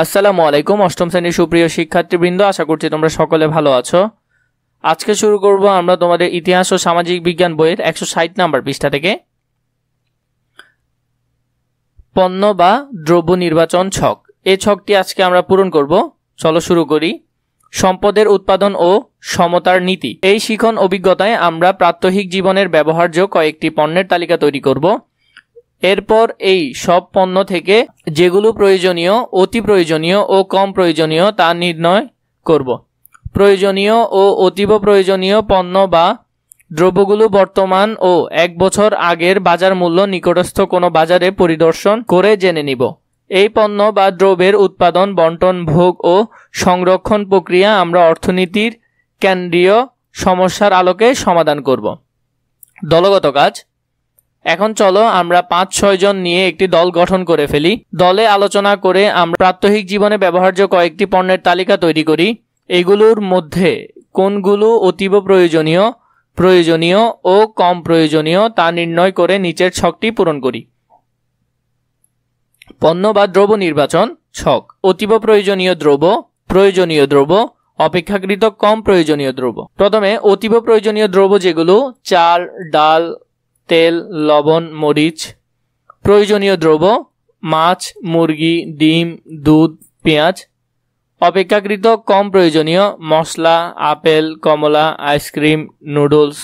আসসালামু আলাইকুম। অষ্টম শ্রেণীর সুপ্রিয় শিক্ষার্থীবৃন্দ, আশা করছি তোমরা সকলে ভালো আছো। আজকে শুরু করব আমরা তোমাদের ইতিহাস ও সামাজিক বিজ্ঞান বইয়ের 160 নম্বর পৃষ্ঠা থেকে। পণ্য বা দ্রব্য নির্বাচন ছক, এই ছকটি আজকে আমরা পূরণ করব। চলো শুরু করি। সম্পদের উৎপাদন ও সমতার নীতি। এই শিখন অভিজ্ঞতায় আমরা প্রাত্যহিক জীবনের ব্যবহার্য কয়েকটি পণ্যের তালিকা তৈরি করব। এরপর এই সব পণ্য থেকে যেগুলো প্রয়োজনীয়, অতি প্রয়োজনীয় ও কম প্রয়োজনীয় তা নির্ণয় করব। প্রয়োজনীয় ও অতীব প্রয়োজনীয় পণ্য বা দ্রব্যগুলো বর্তমান ও 1 বছর আগের বাজার মূল্য নিকটস্থ কোনো বাজারে পরিদর্শন করে জেনে নিব। এই পণ্য বা দ্রব্যের উৎপাদন, বন্টন, ভোগ ও সংরক্ষণ প্রক্রিয়া আমরা অর্থনীতির কেন্দ্রীয় সমস্যার আলোকে সমাধান করব। দলগত কাজ। এখন চলো আমরা 5-6 জন নিয়ে একটি দল গঠন করে ফেলি। দলে আলোচনা করে আমরা প্রাত্যহিক জীবনে ব্যবহার্য কয়েকটি পণ্যের তালিকা তৈরি করি। এগুলোর মধ্যে কোনগুলো অতীব প্রয়োজনীয়, প্রয়োজনীয় ও কম প্রয়োজনীয় তা নির্ণয় করে নিচের ছকটি পূরণ করি। পণ্য বা দ্রব্য নির্বাচন ছক। অতীব প্রয়োজনীয় দ্রব্য, প্রয়োজনীয় দ্রব্য, অপেক্ষাকৃত কম প্রয়োজনীয় দ্রব্য। প্রথমে অতীব প্রয়োজনীয় দ্রব্য যেগুলো চাল, ডাল, তেল, লবণ, মরিচ। প্রয়োজনীয় দ্রব্য মাছ, মুরগি, ডিম, দুধ, পেঁয়াজ। অপেক্ষাকৃত কম প্রয়োজনীয় মশলা, আপেল, কমলা, আইসক্রিম, নুডলস।